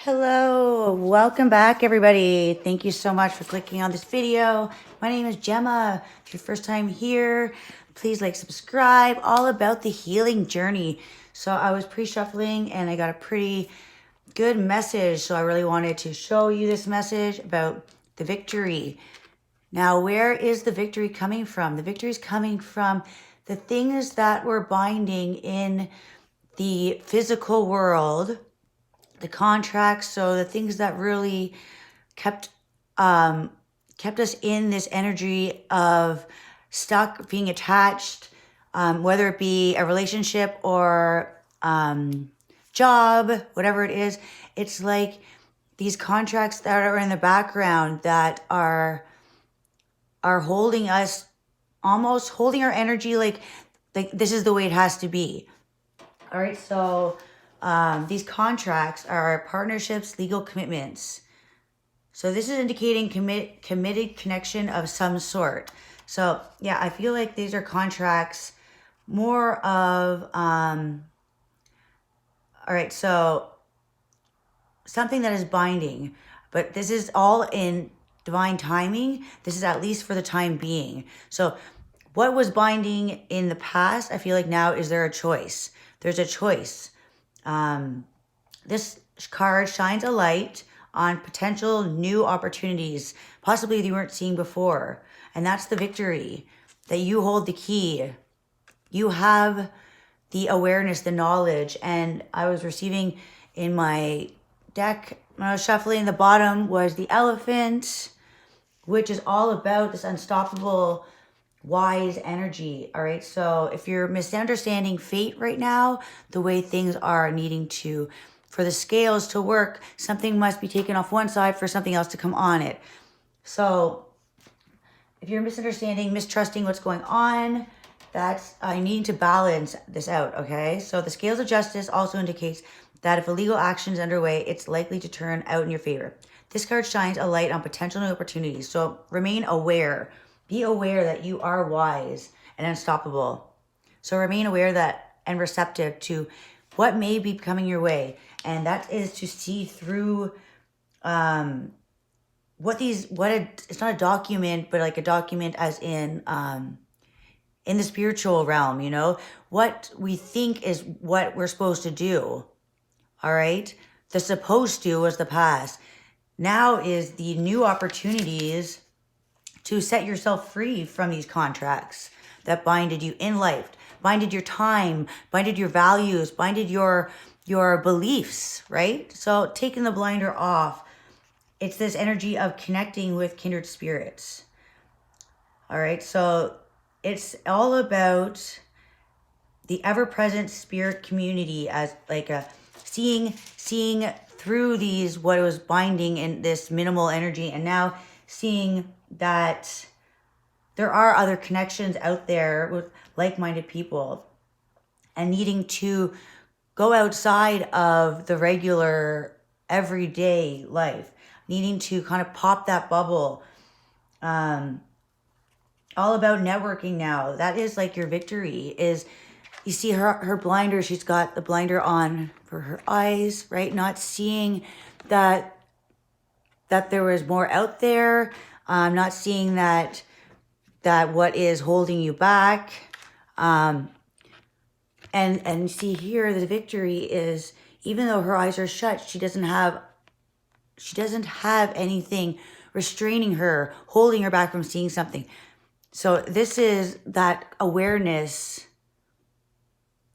Hello, welcome back everybody. Thank you so much for clicking on this video. My name is Gemma. If it's your first time here, please subscribe, all about the healing journey. So I was pre-shuffling and I got a pretty good message. So I really wanted to show you this message about the victory. Now, where is the victory coming from? The victory is coming from the things that we're binding in the physical world, the contracts, so the things that really kept us in this energy of stuck, being attached, whether it be a relationship or job, whatever it is. It's like these contracts that are in the background that are holding us, almost holding our energy like this is the way it has to be. All right, so these contracts are partnerships, legal commitments. So this is indicating committed connection of some sort. So yeah, I feel like these are contracts more of, all right, so something that is binding, but this is all in divine timing. This is at least for the time being. So what was binding in the past, I feel like now is there a choice? There's a choice. This card shines a light on potential new opportunities, possibly that you weren't seeing before. And that's the victory, that you hold the key. You have the awareness, the knowledge. And I was receiving in my deck, when I was shuffling, the bottom was the elephant, which is all about this unstoppable, wise energy. All right, so if you're misunderstanding fate right now, the way things are needing to, for the scales to work, something must be taken off one side for something else to come on it. So if you're misunderstanding, mistrusting what's going on, that's I need to balance this out. Okay, so the scales of justice also indicates that if a legal action is underway, it's likely to turn out in your favor. This card shines a light on potential new opportunities, so remain aware. Be aware that you are wise and unstoppable. So remain aware that and receptive to what may be coming your way. And that is to see through it's not a document, but like a document as in the spiritual realm, you know, what we think is what we're supposed to do. All right. The supposed to was the past. Now is the new opportunities to set yourself free from these contracts that binded you in life, binded your time, binded your values, binded your beliefs, right? So taking the blinder off, it's this energy of connecting with kindred spirits. All right, so it's all about the ever-present spirit community as like a seeing through these, what was binding in this minimal energy, and now seeing that there are other connections out there with like-minded people, and needing to go outside of the regular everyday life, needing to kind of pop that bubble. All about networking now. That is like your victory. Is you see her blinder, she's got the blinder on for her eyes, right? Not seeing that there was more out there. Not seeing that what is holding you back. And see here, the victory is, even though her eyes are shut, she doesn't have anything restraining her, holding her back from seeing something. So this is that awareness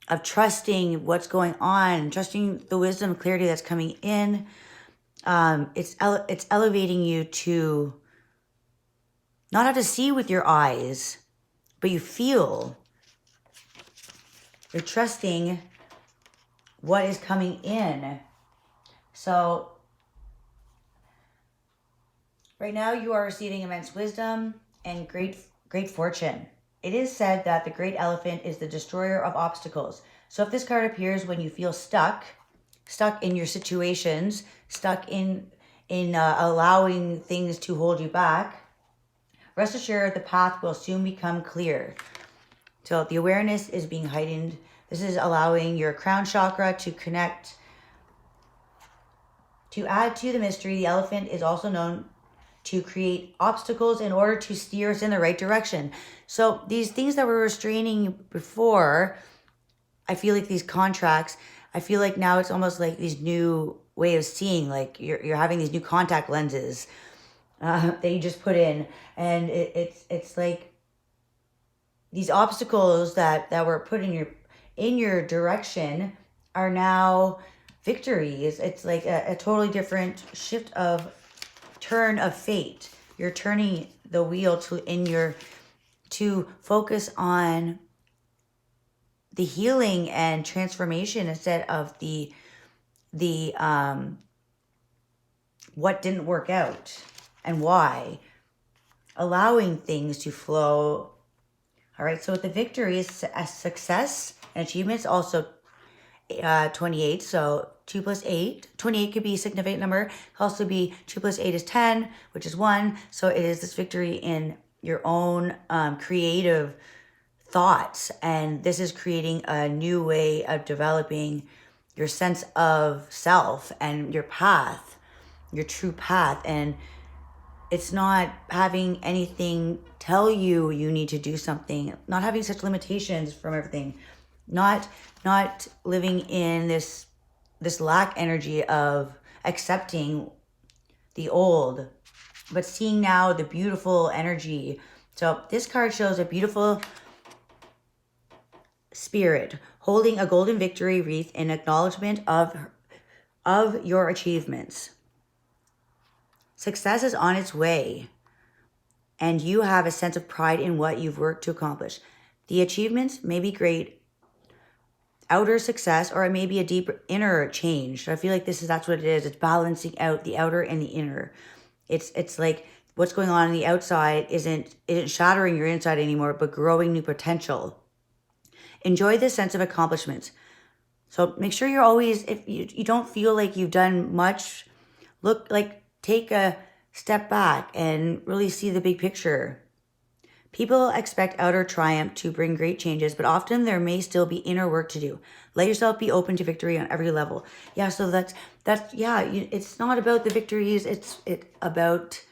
of trusting what's going on, trusting the wisdom, clarity that's coming in. It's elevating you to not have to see with your eyes, but you feel. You're trusting what is coming in. So right now you are receiving immense wisdom and great fortune. It is said that the great elephant is the destroyer of obstacles. So if this card appears when you feel stuck in your situations, stuck in allowing things to hold you back, rest assured the path will soon become clear. So the awareness is being heightened. This is allowing your crown chakra to connect To add to the mystery, the elephant is also known to create obstacles in order to steer us in the right direction. So these things that were restraining before, I feel like these contracts, I feel like now it's almost like these new way of seeing, like you're having these new contact lenses that you just put in, and it's like these obstacles that were put in your direction are now victories. It's like a totally different shift of turn of fate. You're turning the wheel to focus on the healing and transformation instead of the what didn't work out and why. Allowing things to flow. All right, so with the victory is a success and achievements, also 28. So 2 plus 8. 28 could be a significant number. It could also be 2 plus 8 is 10, which is 1. So it is this victory in your own creative thoughts. And this is creating a new way of developing your sense of self and your path, your true path. And it's not having anything tell you you need to do something, not having such limitations from everything, not living in this lack energy of accepting the old, but seeing now the beautiful energy. So this card shows a beautiful spirit holding a golden victory wreath in acknowledgement of your achievements. Success is on its way, and you have a sense of pride in what you've worked to accomplish. The achievements may be great outer success, or it may be a deeper inner change. So I feel like that's what it is. It's balancing out the outer and the inner. It's like what's going on the outside isn't shattering your inside anymore, but growing new potential. Enjoy this sense of accomplishment. So make sure you're always, if you don't feel like you've done much, take a step back and really see the big picture. People expect outer triumph to bring great changes, but often there may still be inner work to do. Let yourself be open to victory on every level. Yeah, so it's not about the victories. It's about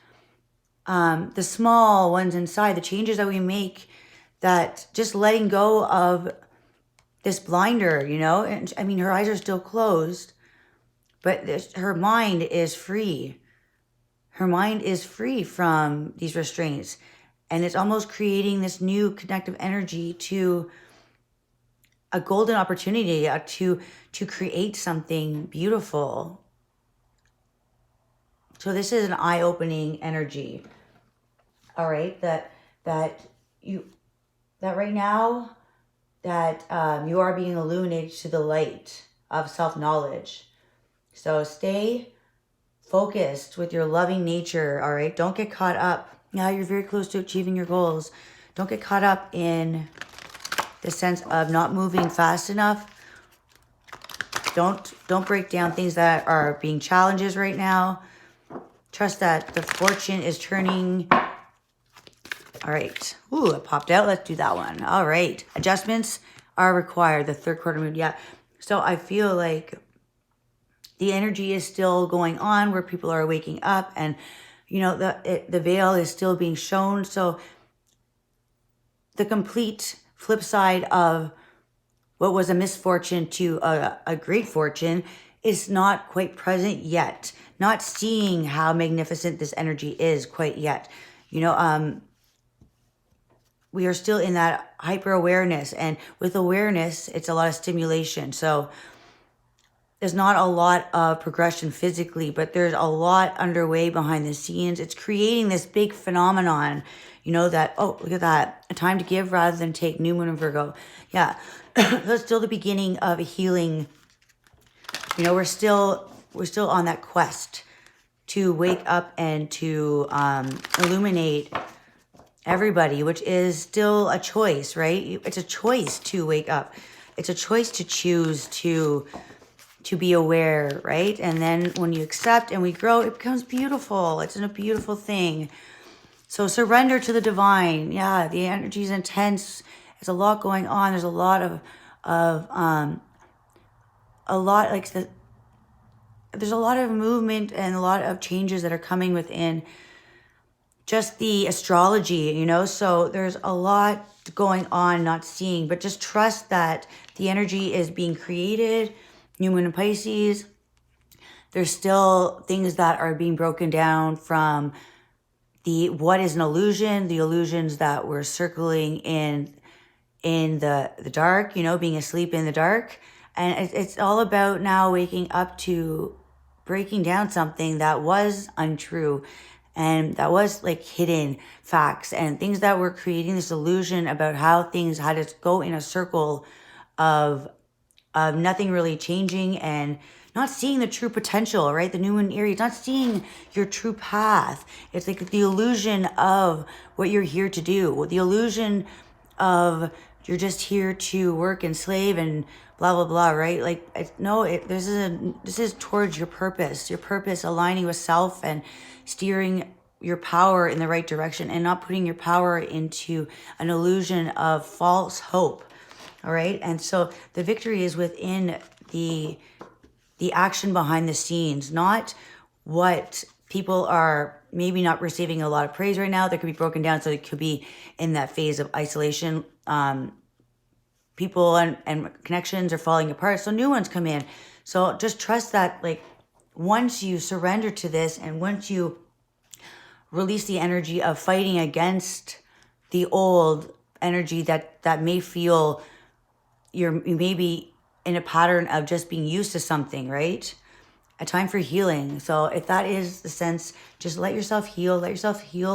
the small ones inside, the changes that we make, that just letting go of this blinder, And I mean, her eyes are still closed, but her mind is free. Her mind is free from these restraints. And it's almost creating this new connective energy to a golden opportunity to create something beautiful. So this is an eye-opening energy. All right, that right now that you are being illuminated to the light of self-knowledge. So stay focused with your loving nature, all right? Don't get caught up. Now you're very close to achieving your goals. Don't get caught up in the sense of not moving fast enough. Don't break down things that are being challenges right now. Trust that the fortune is turning. All right. Ooh, it popped out. Let's do that one. All right. Adjustments are required. The third quarter moon. Yeah. So I feel like the energy is still going on where people are waking up, and the veil is still being shown. So the complete flip side of what was a misfortune to a great fortune is not quite present yet. Not seeing how magnificent this energy is quite yet. We are still in that hyper awareness, and with awareness, it's a lot of stimulation. So there's not a lot of progression physically, but there's a lot underway behind the scenes. It's creating this big phenomenon, that, oh, look at that. A time to give rather than take, new moon in Virgo. Yeah, that's still the beginning of a healing. We're still on that quest to wake up and to illuminate everybody, which is still a choice, right? It's a choice to wake up. It's a choice to choose to be aware, right? And then when you accept and we grow, it becomes beautiful. It's a beautiful thing. So surrender to the divine. Yeah, the energy is intense. There's a lot going on. There's a lot of there's a lot of movement and a lot of changes that are coming within just the astrology, you know? So there's a lot going on, not seeing, but just trust that the energy is being created. New Moon in Pisces, there's still things that are being broken down from what is an illusion, the illusions that we're circling in the dark, you know, being asleep in the dark. And it's all about now waking up to breaking down something that was untrue and that was like hidden facts and things that were creating this illusion about how things had to go in a circle of nothing really changing and not seeing the true potential, right? The new moon Aries, not seeing your true path. It's like the illusion of what you're here to do, the illusion of you're just here to work and slave and blah blah blah, right? Like this is towards your purpose aligning with self and steering your power in the right direction and not putting your power into an illusion of false hope. All right. And so the victory is within the action behind the scenes, not what people are maybe not receiving a lot of praise right now. That could be broken down. So it could be in that phase of isolation. People and connections are falling apart. So new ones come in. So just trust that, like, once you surrender to this and once you release the energy of fighting against the old energy that may feel you may be in a pattern of just being used to something, right? A time for healing. So if that is the sense, just let yourself heal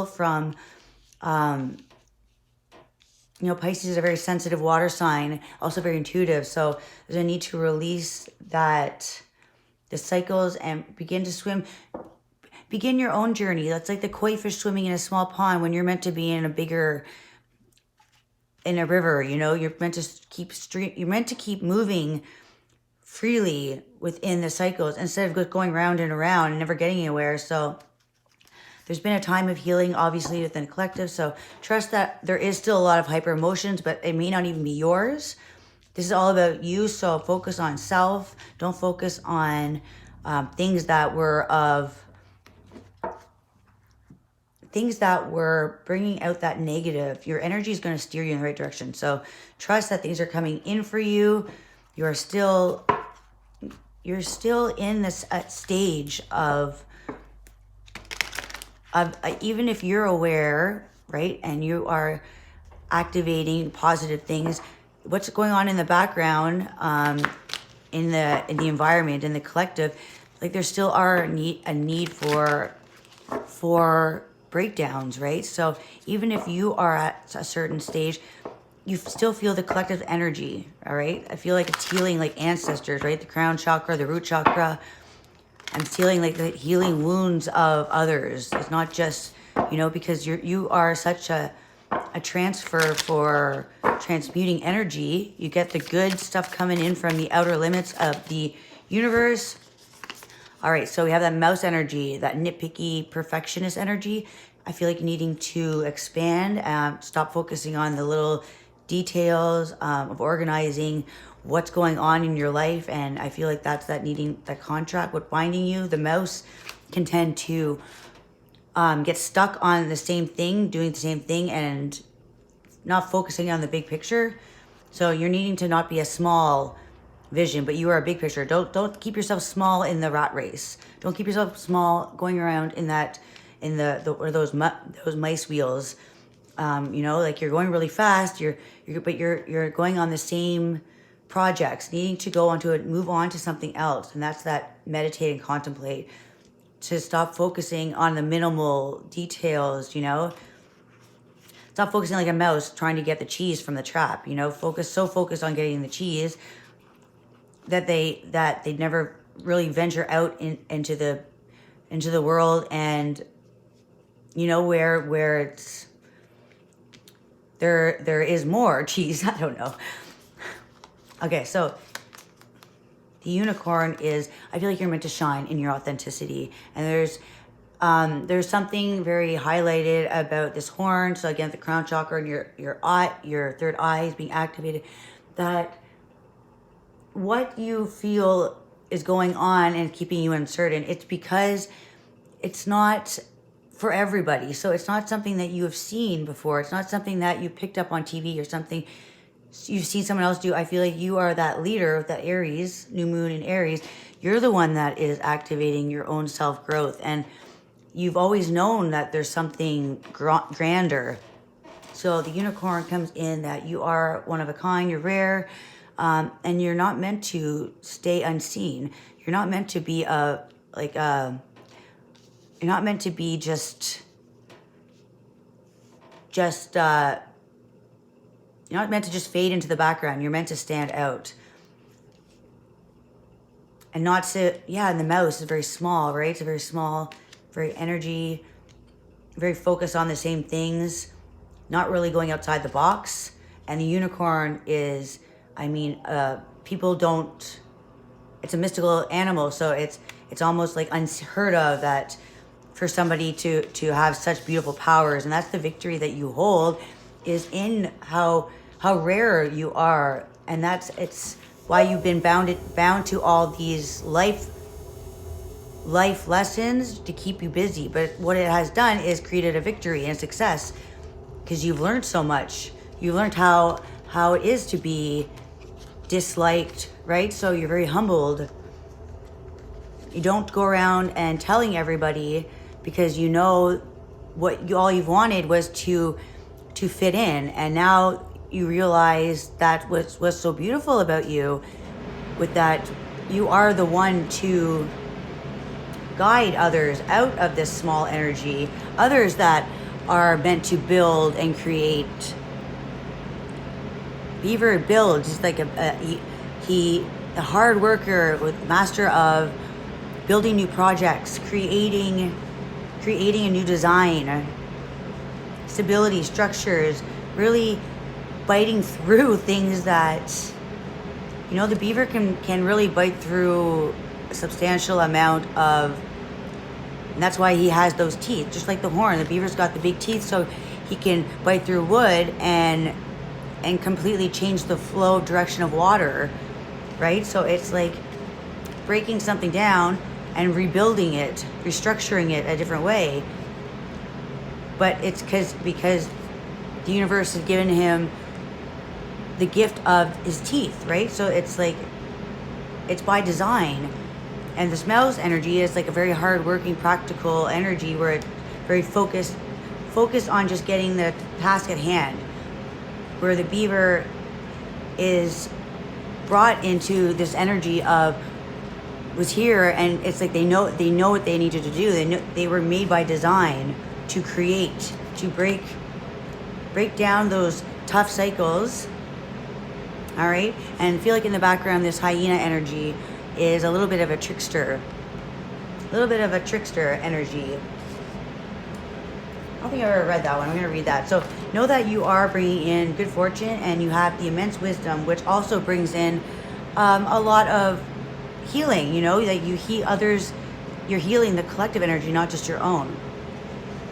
from, Pisces is a very sensitive water sign, also very intuitive. So there's a need to release the cycles and begin to swim. Begin your own journey. That's like the koi fish swimming in a small pond when you're meant to be in a river, you're meant to keep moving freely within the cycles instead of going round and around and never getting anywhere. So there's been a time of healing, obviously, within the collective. So trust that there is still a lot of hyper emotions, but it may not even be yours. This is all about you. So focus on self. Don't focus on things that were bringing out that negative. Your energy is going to steer you in the right direction. So trust that things are coming in for you. You're still in this stage of even if you're aware, right, and you are activating positive things, what's going on in the background, in the environment, in the collective, like there still are a need for breakdowns, right? So even if you are at a certain stage, you still feel the collective energy, all right? I feel like it's healing like ancestors, right? The crown chakra, the root chakra. I'm feeling like the healing wounds of others. It's not just, because you are such a transfer for transmuting energy. You get the good stuff coming in from the outer limits of the universe. All right, so we have that mouse energy, that nitpicky perfectionist energy. I feel like needing to expand, stop focusing on the little details of organizing what's going on in your life. And I feel like that's that needing that contract with binding you. The mouse can tend to get stuck on the same thing, doing the same thing and not focusing on the big picture. So you're needing to not be a small vision, but you are a big picture. Don't keep yourself small in the rat race. Don't keep yourself small going around in those mice wheels. Like you're going really fast. You're going on the same projects, needing to move on to something else, and that's that meditate and contemplate. To stop focusing on the minimal details. Stop focusing like a mouse trying to get the cheese from the trap. Focused on getting the cheese that they never really venture out into the world, and where it's there is more cheese. I don't know. Okay, so the unicorn is, I feel like you're meant to shine in your authenticity, and there's something very highlighted about this horn. So again, the crown chakra and your third eye is being activated. That what you feel is going on and keeping you uncertain, it's because it's not for everybody. So it's not something that you have seen before. It's not something that you picked up on TV or something you've seen someone else do. I feel like you are that leader, that Aries, new moon in Aries. You're the one that is activating your own self-growth. And you've always known that there's something grander. So the unicorn comes in that you are one of a kind, you're rare, and you're not meant to stay unseen. You're not meant to be you're not meant to be just you're not meant to just fade into the background. You're meant to stand out. And not sit, and the mouse is very small, right? It's a very small, very energy, very focused on the same things, not really going outside the box. And the unicorn is, people don't, it's a mystical animal, so it's almost like unheard of that for somebody to have such beautiful powers. And that's the victory that you hold, is in how rare you are. And it's why you've been bound to all these life lessons to keep you busy. But what it has done is created a victory and success, because you've learned so much. You learned how it is to be disliked, right? So you're very humbled. You don't go around and telling everybody, because you know all you've wanted was to fit in. And now you realize that what's so beautiful about you, with that you are the one to guide others out of this small energy, others that are meant to build and create. Beaver builds. He's like a hard worker, with master of building new projects, creating a new design, stability, structures, really biting through things that, the beaver can really bite through a substantial amount of, and that's why he has those teeth, just like the horn. The beaver's got the big teeth, so he can bite through wood and completely change the flow, direction of water, right? So it's like breaking something down and rebuilding it, restructuring it a different way. But it's because the universe has given him the gift of his teeth, right? So it's like, it's by design. And this mouse energy is like a very hard-working, practical energy, where it's very focused on just getting the task at hand. Where the beaver is brought into this energy of, was here, and it's like they know what they needed to do. They were made by design to create, to break down those tough cycles. All right, and feel like in the background, this hyena energy is a little bit of a trickster energy. I don't think I ever read that one. I'm going to read that. So know that you are bringing in good fortune, and you have the immense wisdom, which also brings in a lot of healing. That you heal others. You're healing the collective energy, not just your own.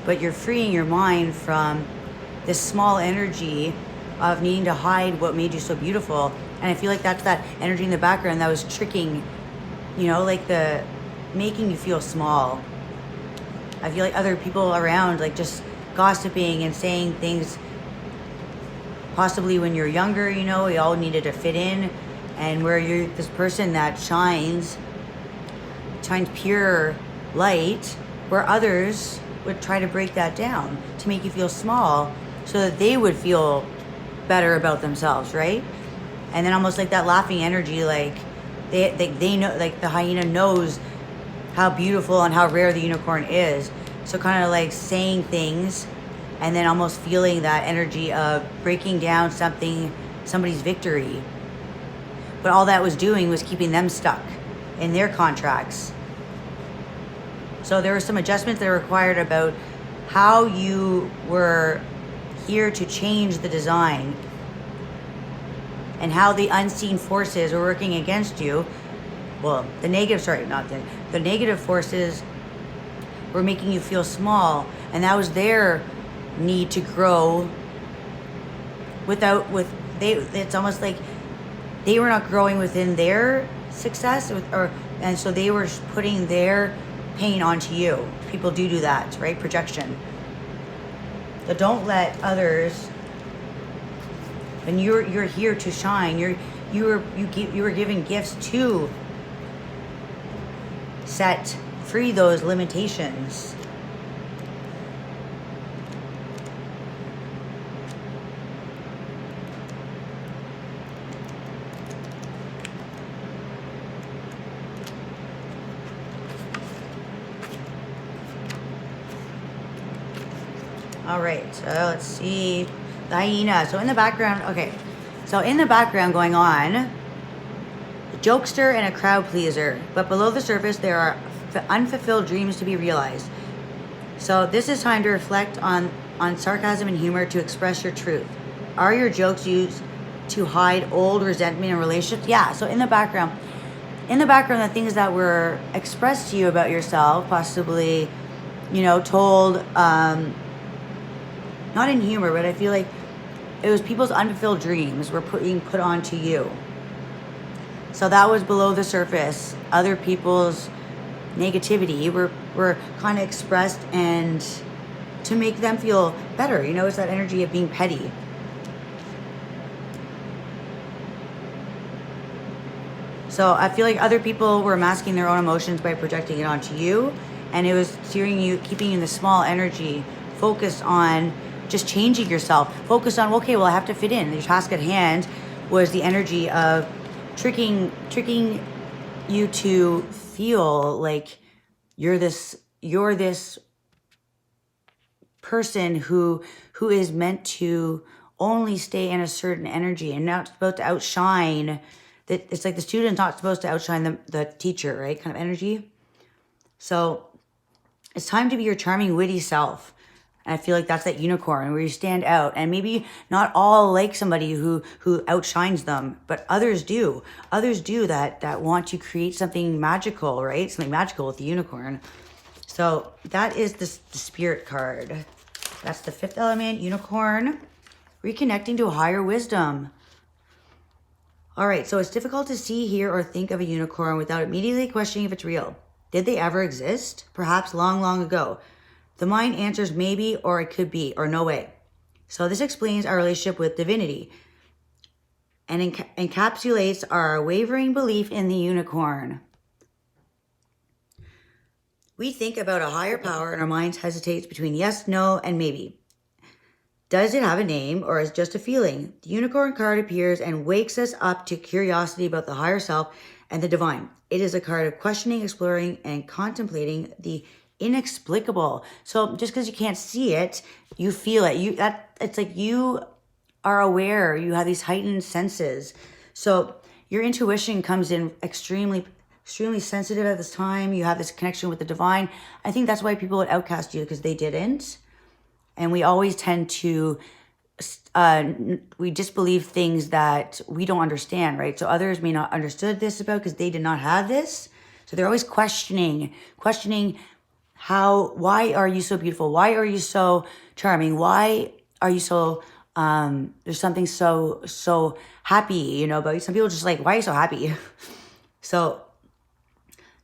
But you're freeing your mind from this small energy of needing to hide what made you so beautiful. And I feel like that's that energy in the background that was tricking, like the making you feel small. I feel like other people around, like just gossiping and saying things, possibly when you're younger, we all needed to fit in, and where you're this person that shines pure light, where others would try to break that down to make you feel small, so that they would feel better about themselves, right? And then almost like that laughing energy, like they know, like the hyena knows how beautiful and how rare the unicorn is. So kind of like saying things and then almost feeling that energy of breaking down somebody's victory. But all that was doing was keeping them stuck in their contracts. So there were some adjustments that were required about how you were here to change the design, and how the unseen forces were working against you. Well, the negative forces were making you feel small, and that was their need to grow it's almost like they were not growing within their success, or And so they were putting their pain onto you. People do that, right? Projection. So don't let others, and you're here to shine. You were given gifts to set free those limitations. All right, so let's see. The hyena. So in the background, okay. So in the background going on, a jokester and a crowd pleaser. But below the surface, there are unfulfilled dreams to be realized. So this is time to reflect on sarcasm and humor to express your truth. Are your jokes used to hide old resentment in relationships? Yeah, so in the background, the things that were expressed to you about yourself, possibly, told, not in humor, but I feel like it was people's unfulfilled dreams were being put onto you. So that was below the surface. Other people's negativity were kind of expressed, and to make them feel better. It's that energy of being petty. So I feel like other people were masking their own emotions by projecting it onto you, and it was steering you, keeping you in the small energy, focused on just changing yourself, focus on, okay, well, I have to fit in. The task at hand was the energy of tricking you to feel like you're this person who is meant to only stay in a certain energy and not supposed to outshine. That it's like the student's not supposed to outshine the teacher, right? Kind of energy. So it's time to be your charming, witty self. And I feel like that's that unicorn where you stand out, and maybe not all like somebody who outshines them, but others do. Others do that want to create something magical, right? Something magical with the unicorn. So that is the spirit card. That's the fifth element, unicorn, reconnecting to a higher wisdom. All right, so it's difficult to see, hear, or think of a unicorn without immediately questioning if it's real. Did they ever exist? Perhaps long, long ago. The mind answers maybe, or it could be, or no way. So this explains our relationship with divinity and encapsulates our wavering belief in the unicorn. We think about a higher power and our minds hesitates between yes, no, and maybe. Does it have a name, or is it just a feeling? The unicorn card appears and wakes us up to curiosity about the higher self and the divine. It is a card of questioning, exploring, and contemplating the inexplicable. So just because you can't see it, you feel it. It's like you are aware. You have these heightened senses. So your intuition comes in extremely sensitive at this time. You have this connection with the divine. I think that's why people would outcast you, because they didn't. And we always tend to we disbelieve things that we don't understand, right? So others may not understood this about because they did not have this. So they're always questioning why are you so beautiful? Why are you so charming? Why are you so, there's something so happy, about you. Some people just like, why are you so happy? So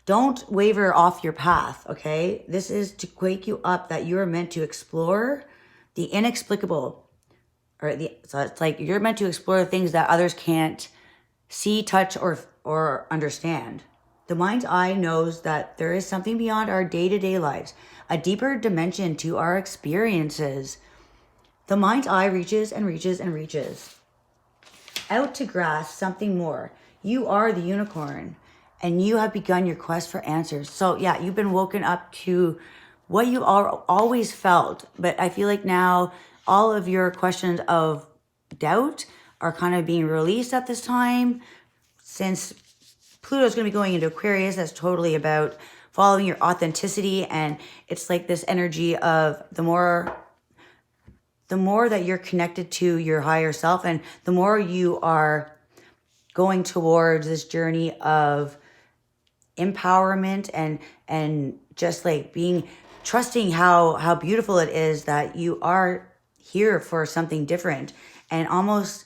don't waver off your path, okay? This is to wake you up that you're meant to explore the inexplicable. So it's like you're meant to explore things that others can't see, touch, or understand. The mind's eye knows that there is something beyond our day-to-day lives, a deeper dimension to our experiences. The mind's eye reaches and reaches and reaches out to grasp something more. You are the unicorn, and you have begun your quest for answers. So yeah, you've been woken up to what you always felt, but I feel like now all of your questions of doubt are kind of being released at this time, since Pluto's going to be going into Aquarius. That's totally about following your authenticity, and it's like this energy of the more that you're connected to your higher self, and the more you are going towards this journey of empowerment and just like trusting how beautiful it is that you are here for something different, and almost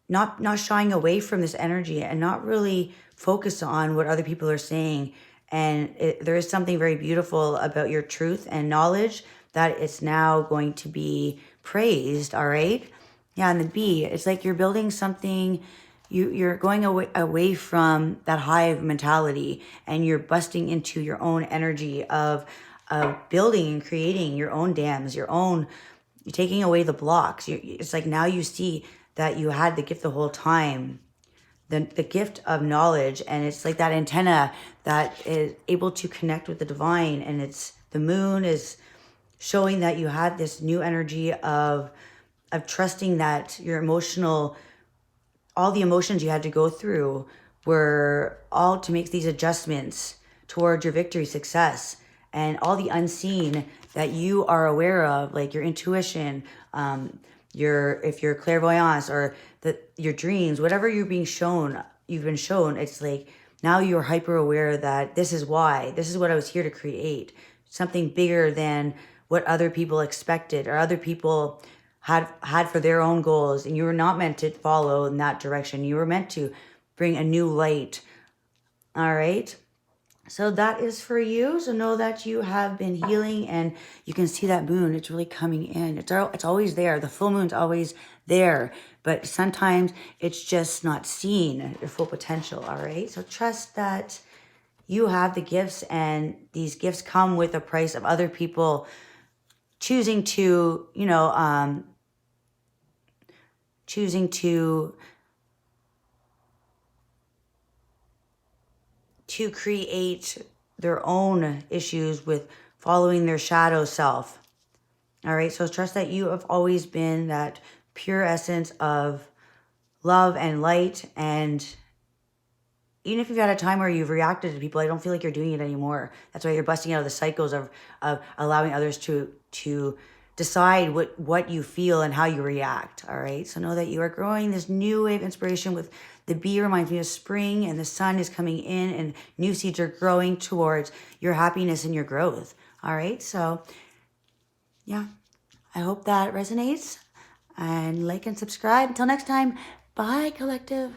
not shying away from this energy and not really focus on what other people are saying. And there is something very beautiful about your truth and knowledge that it's now going to be praised, all right? Yeah, and the B, it's like you're building something, you're going away from that hive mentality, and you're busting into your own energy of building and creating your own dams, you're taking away the blocks. It's like now you see that you had the gift the whole time, the gift of knowledge, and it's like that antenna that is able to connect with the divine, and it's the moon is showing that you had this new energy of trusting that your emotional, all the emotions you had to go through were all to make these adjustments towards your victory, success, and all the unseen that you are aware of, like your intuition, if you're clairvoyance, or your dreams, whatever you've been shown, it's like now you're hyper aware that this is what I was here to create, something bigger than what other people expected or other people had for their own goals, and you were not meant to follow in that direction. You were meant to bring a new light. All right. So that is for you. So know that you have been healing, and you can see that moon. It's really coming in. It's always there. The full moon's always there, but sometimes it's just not seen, your full potential. All right. So trust that you have the gifts, and these gifts come with a price of other people choosing to, to create their own issues with following their shadow self. All right. So trust that you have always been that pure essence of love and light. And even if you've had a time where you've reacted to people, I don't feel like you're doing it anymore. That's why you're busting out of the cycles of allowing others to decide what you feel and how you react. All right. So know that you are growing this new wave inspiration. With the bee reminds me of spring, and the sun is coming in, and new seeds are growing towards your happiness and your growth. All right. So yeah, I hope that resonates, and like and subscribe. Until next time. Bye, collective.